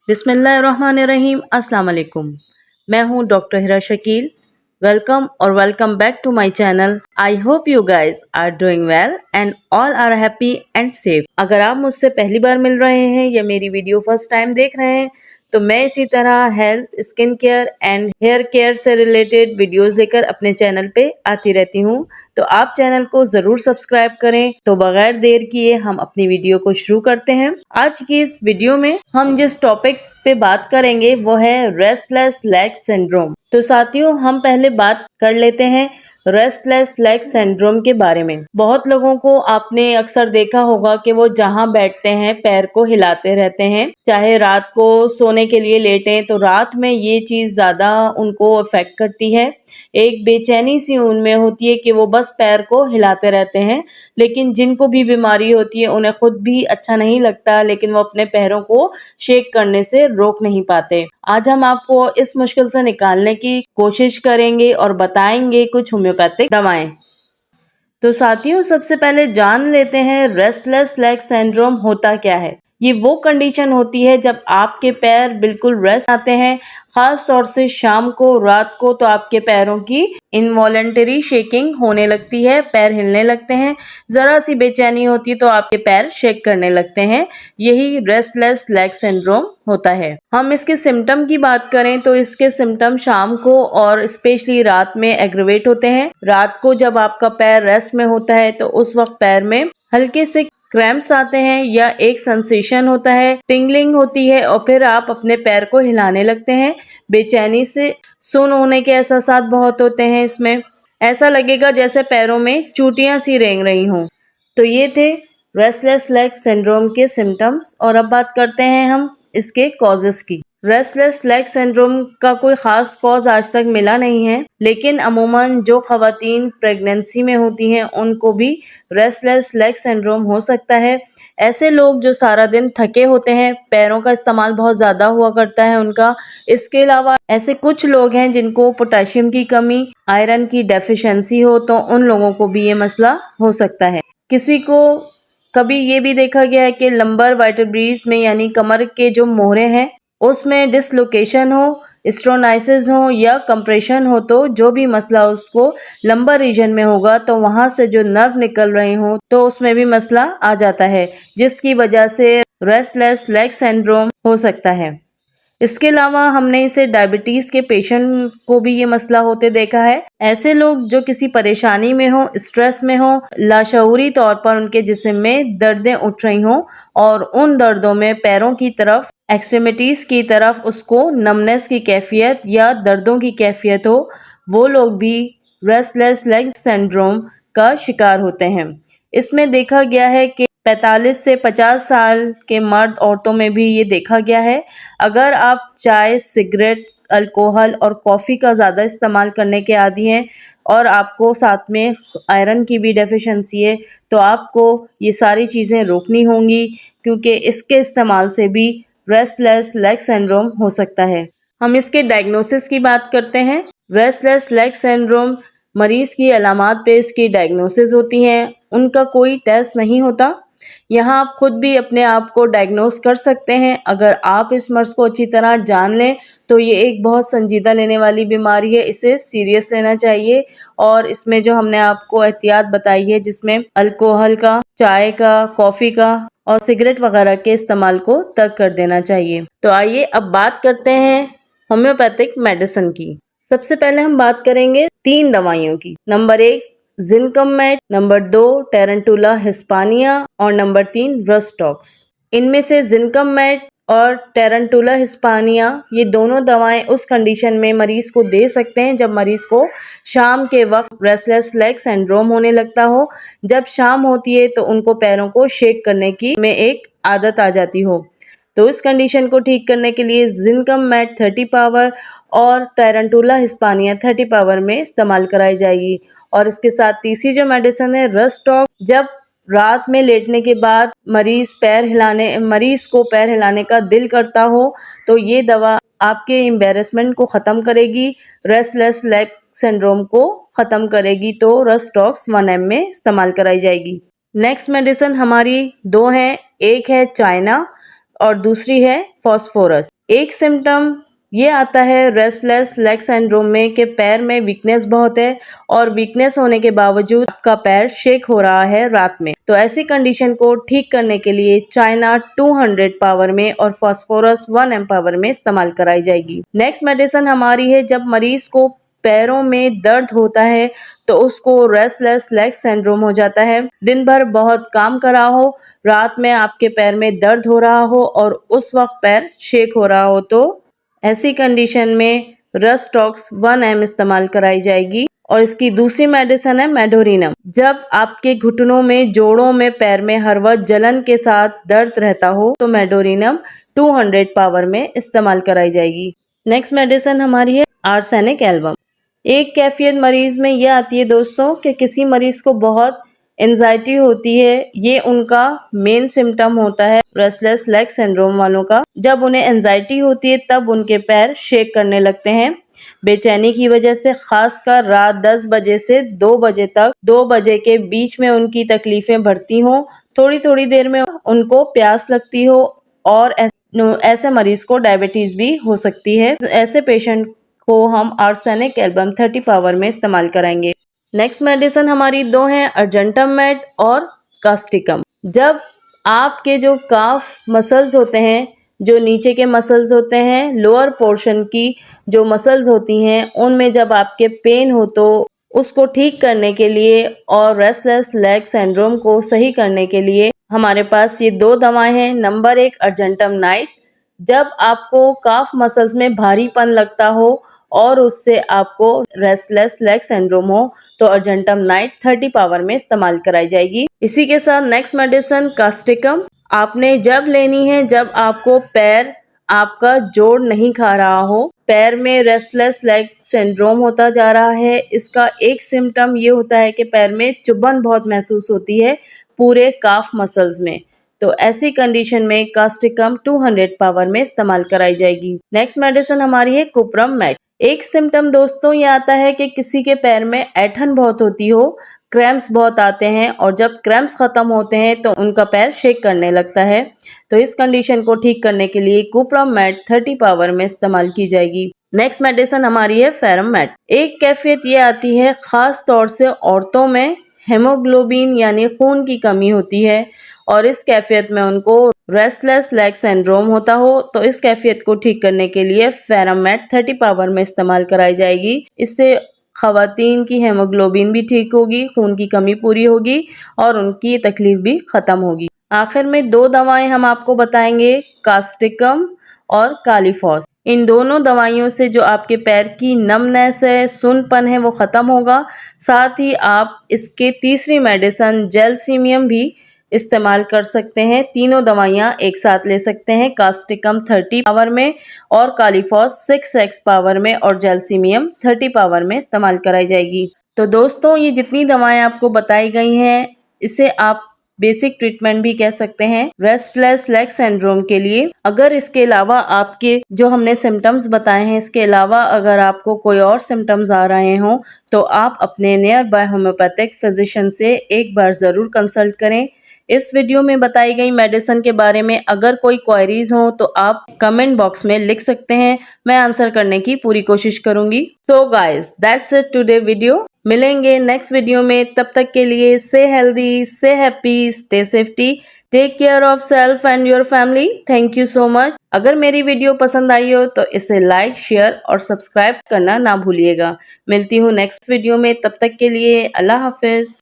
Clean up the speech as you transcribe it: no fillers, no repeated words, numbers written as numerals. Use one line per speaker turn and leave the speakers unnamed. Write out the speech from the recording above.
बिस्मिल्लाहिर्रहमानिर्रहीम। अस्सलाम वालेकुम। मैं हूं doctor Hira Shakeel. Welcome back to my channel. I hope you guys are doing well and all are happy and safe. अगर आप मुझसे पहली बार मिल रहे हैं या मेरी वीडियो फर्स्ट टाइम देख रहे हैं तो मैं इसी तरह health, skin care and hair care से रिलेटेड वीडियोस लेकर अपने चैनल पे आती रहती हूँ। तो आप चैनल को जरूर सब्सक्राइब करें। तो बगैर देर किए हम अपनी वीडियो को शुरू करते हैं। आज की इस वीडियो में हम जिस टॉपिक पे बात करेंगे वो है रेस्टलेस लेग सिंड्रोम। तो साथियों, हम पहले बात कर लेते हैं रेस्टलेस लेग सिंड्रोम के बारे में। बहुत लोगों को आपने अक्सर देखा होगा कि वो जहां बैठते हैं पैर को हिलाते रहते हैं, चाहे रात को सोने के लिए लेटें तो रात में ये चीज ज्यादा उनको अफेक्ट करती है। एक बेचैनी सी उनमें होती है कि वो बस पैर को हिलाते रहते हैं। लेकिन जिनको भी बीमारी होती है उन्हें खुद भी अच्छा नहीं लगता, लेकिन वो अपने पैरों को शेक करने से रोक नहीं पाते। आज हम आपको इस मुश्किल से निकालने की कोशिश करेंगे और बताएंगे कुछ होम्योपैथिक दवाएं। तो साथियों, सबसे पहले जान लेते हैं रेस्टलेस लेग सिंड्रोम होता क्या है। ये वो कंडीशन होती है जब आपके पैर बिल्कुल रेस्ट आते हैं, खास तौर से शाम को, रात को, तो आपके पैरों की इनवॉलेंटरी शेकिंग होने लगती है, पैर हिलने लगते हैं। जरा सी बेचैनी होती है तो आपके पैर शेक करने लगते हैं। यही रेस्टलेस लेग सिंड्रोम होता है। हम इसके सिम्टम की बात करें तो इसके सिम्टम शाम को और स्पेशली रात में एग्रवेट होते हैं। रात को जब आपका पैर रेस्ट में होता है तो उस वक्त पैर में हल्के से क्रैम्प्स आते हैं या एक सेंसेशन होता है, टिंगलिंग होती है और फिर आप अपने पैर को हिलाने लगते हैं। बेचैनी से सुन्न होने के एहसास बहुत होते हैं। इसमें ऐसा लगेगा जैसे पैरों में चूटियां सी रेंग रही हों। तो ये थे रेस्टलेस लेग सिंड्रोम के सिम्टम्स। और अब बात करते हैं हम इसके कॉजेस की। रेस्टलेस लेग सिंड्रोम का कोई खास कॉज आज तक मिला नहीं है, लेकिन अमूमन जो खवातीन प्रेगनेंसी में होती हैं उनको भी रेस्टलेस लेग सिंड्रोम हो सकता है। ऐसे लोग जो सारा दिन थके होते हैं, पैरों का इस्तेमाल बहुत ज़्यादा हुआ करता है उनका। इसके अलावा ऐसे कुछ लोग हैं जिनको पोटेशियम की कमी, आयरन की डेफिशिएंसी हो, तो उन लोगों को भी ये मसला हो सकता है। किसी को कभी ये भी देखा गया है कि लंबर वर्टेब्रेज में यानी कमर के जो मोहरे हैं उसमें डिसलोकेशन हो, स्टोनाइसिस हो या कंप्रेशन हो, तो जो भी मसला उसको लंबर रीजन में होगा तो वहां से जो नर्व निकल रहे हो तो उसमें भी मसला आ जाता है, जिसकी वजह से रेस्टलेस लेग सिंड्रोम हो सकता है। इसके अलावा हमने इसे डायबिटीज के पेशेंट को भी ये मसला होते देखा है। ऐसे लोग जो किसी परेशानी में हो, स्ट्रेस में हो, लाशऊरी तौर पर उनके जिस्म में दर्दें उठ रही हों और उन दर्दों में पैरों की तरफ, एक्सट्रीमिटीज की तरफ उसको नमनेस की कैफियत या दर्दों की कैफियत हो, वो लोग भी रेस्टलेस लेग सिंड्रोम का शिकार होते हैं। इसमें देखा गया है कि 45 से 50 साल के मर्द औरतों में भी ये देखा गया है। अगर आप चाय, सिगरेट, अल्कोहल और कॉफ़ी का ज़्यादा इस्तेमाल करने के आदी हैं और आपको साथ में आयरन की भी डेफिशिएंसी है तो आपको ये सारी चीज़ें रोकनी होंगी, क्योंकि इसके इस्तेमाल से भी रेस्टलेस लेग सिंड्रोम हो सकता है। हम इसके डायग्नोसिस की बात करते हैं। रेस्टलेस लेग सिंड्रोम मरीज की अलामात पे इसकी डायग्नोसिस होती हैं, उनका कोई टेस्ट नहीं होता। यहाँ आप खुद भी अपने आप को डायग्नोस कर सकते हैं। अगर आप इस मर्ज को अच्छी तरह जान लें तो ये एक बहुत संजीदा लेने वाली बीमारी है, इसे सीरियस लेना चाहिए। और इसमें जो हमने आपको एहतियात बताई है, जिसमें अल्कोहल का, चाय का, कॉफ़ी का और सिगरेट वगैरह के इस्तेमाल को तर्क कर देना चाहिए। तो आइए अब बात करते हैं होम्योपैथिक मेडिसिन की। सबसे पहले हम बात करेंगे 3 दवाइयों की। नंबर 1 जिनकमेट, नंबर 2 टेरेंटुला हिस्पानिया और नंबर 3 रस्टॉक्स। इनमें से जिनकमेट और टेरेंटुला हिस्पानिया ये दोनों दवाएं उस कंडीशन में मरीज को दे सकते हैं जब मरीज को शाम के वक्त रेस्टलेस लेग सिंड्रोम होने लगता हो। जब शाम होती है तो उनको पैरों को शेक करने की में एक आदत आ जाती हो, तो इस कंडीशन को ठीक करने के लिए जिनकमेट 30 पावर और टेरेंटुला हिस्पानिया 30 पावर में इस्तेमाल कराई जाएगी। और इसके साथ तीसरी जो मेडिसिन है रस्टॉक, जब रात में लेटने के बाद मरीज को पैर हिलाने का दिल करता हो तो ये दवा आपके एम्बेरसमेंट को ख़त्म करेगी, रेस्टलेस लेग सिंड्रोम को ख़त्म करेगी। तो रस्टॉक्स 1 ml में इस्तेमाल कराई जाएगी। नेक्स्ट मेडिसिन हमारी 2 हैं। एक है चाइना और दूसरी है फॉस्फोरस। एक सिम्टम ये आता है रेस्टलेस लेग सिंड्रोम में कि पैर में वीकनेस बहुत है और वीकनेस होने के बावजूद आपका पैर शेक हो रहा है रात में। तो ऐसी कंडीशन को ठीक करने के लिए चाइना 200 पावर में और फास्फोरस 1 एम पावर में इस्तेमाल कराई जाएगी। नेक्स्ट मेडिसिन हमारी है जब मरीज को पैरों में दर्द होता है तो उसको रेस्टलेस लेग सिंड्रोम हो जाता है। दिन भर बहुत काम करा हो, रात में आपके पैर में दर्द हो रहा हो और उस वक्त पैर शेक हो रहा हो, तो ऐसी कंडीशन में रस्टॉक्स 1 एम इस्तेमाल कराई जाएगी। और इसकी दूसरी मेडिसिन है मेडोरिनम। जब आपके घुटनों में, जोड़ों में, पैर में हर वक्त जलन के साथ दर्द रहता हो तो मेडोरिनम 200 पावर में इस्तेमाल कराई जाएगी। नेक्स्ट मेडिसिन हमारी है आर्सेनिक एल्बम। एक कैफियत मरीज में यह आती है दोस्तों कि किसी मरीज को बहुत एंजाइटी होती है, ये उनका मेन सिम्टम होता है रेस्टलेस लेग सिंड्रोम वालों का। जब उन्हें एंजाइटी होती है तब उनके पैर शेक करने लगते हैं बेचैनी की वजह से, खासकर रात 10 बजे से 2 बजे तक। 2 बजे के बीच में उनकी तकलीफें बढ़ती हों, थोड़ी थोड़ी देर में उनको प्यास लगती हो और ऐसे मरीज को डायबिटीज भी हो सकती है। ऐसे पेशेंट को हम आर्सेनिक एल्बम 30 पावर में इस्तेमाल कराएंगे। नेक्स्ट मेडिसिन हमारी दो हैं, अर्जेंटम और कास्टिकम। जब आपके जो काफ मसल्स होते हैं, जो नीचे के मसल्स होते हैं, लोअर पोर्शन की जो मसल्स होती हैं, उनमें जब आपके पेन हो तो उसको ठीक करने के लिए और रेस्टलेस लेग सिंड्रोम को सही करने के लिए हमारे पास ये 2 दवाएं हैं। Number 1 argentum night. जब आपको काफ मसल्स में भारीपन लगता हो और उससे आपको रेस्टलेस लेग सिंड्रोम हो तो अर्जेंटम नाइट 30 पावर में इस्तेमाल कराई जाएगी। इसी के साथ नेक्स्ट मेडिसिन कास्टिकम आपने जब लेनी है जब आपको पैर आपका जोड़ नहीं खा रहा हो, पैर में रेस्टलेस लेग सिंड्रोम होता जा रहा है। इसका एक सिम्टम ये होता है कि पैर में चुभन बहुत महसूस होती है पूरे काफ मसल्स में, तो ऐसी कंडीशन में कास्टिकम 200 पावर में इस्तेमाल कराई जाएगी। नेक्स्ट मेडिसिन हमारी है कुप्रम मैट। एक सिम्टम दोस्तों ये आता है कि किसी के पैर में ऐठन बहुत होती हो, क्रैम्प्स बहुत आते हैं और जब क्रैम्प्स खत्म होते हैं तो उनका पैर शेक करने लगता है। तो इस कंडीशन को ठीक करने के लिए कुप्रम मैट 30 पावर में इस्तेमाल की जाएगी। नेक्स्ट मेडिसिन हमारी है फेरम मैट। एक कैफियत ये आती है खास तौर से औरतों में हेमोग्लोबिन यानी खून की कमी होती है और इस कैफियत में उनको रेस्टलेस लेग सिंड्रोम होता हो, तो इस कैफियत को ठीक करने के लिए फेरमैट 30 पावर में इस्तेमाल कराई जाएगी। इससे खवातीन की हेमोग्लोबिन भी ठीक होगी, खून की कमी पूरी होगी और उनकी तकलीफ भी खत्म होगी। आखिर में 2 दवाएं हम आपको बताएंगे, कास्टिकम और कालीफॉस। इन दोनों दवाइयों से जो आपके पैर की नमनेस है, सुनपन है, वो खत्म होगा। साथ ही आप इसके तीसरी मेडिसिन जेलसीमियम भी इस्तेमाल कर सकते हैं। तीनों दवाइयाँ एक साथ ले सकते हैं, कास्टिकम 30 पावर में और कालीफॉस 6x पावर में और जेलसीमियम 30 पावर में इस्तेमाल कराई जाएगी। तो दोस्तों ये जितनी दवाएं आपको बताई गई हैं इसे आप बेसिक ट्रीटमेंट भी कह सकते हैं रेस्टलेस लेग सिंड्रोम के लिए। अगर इसके अलावा आपके जो हमने सिम्टम्स बताए हैं, इसके अलावा अगर आपको कोई और सिम्टम्स आ रहे हों तो आप अपने नियर बाय होम्योपैथिक फिजिशियन से एक बार ज़रूर कंसल्ट करें। इस वीडियो में बताई गई मेडिसिन के बारे में अगर कोई क्वेरीज हो तो आप कमेंट बॉक्स में लिख सकते हैं, मैं आंसर करने की पूरी कोशिश करूंगी। So guys that's it today video. मिलेंगे नेक्स्ट वीडियो में, तब तक के लिए stay healthy, stay happy, stay safety, take care of self and your family. Thank you so much. अगर मेरी वीडियो पसंद आई हो तो इसे लाइक, शेयर और सब्सक्राइब करना ना भूलिएगा। मिलती हूँ नेक्स्ट वीडियो में, तब तक के लिए अल्लाह हाफिज।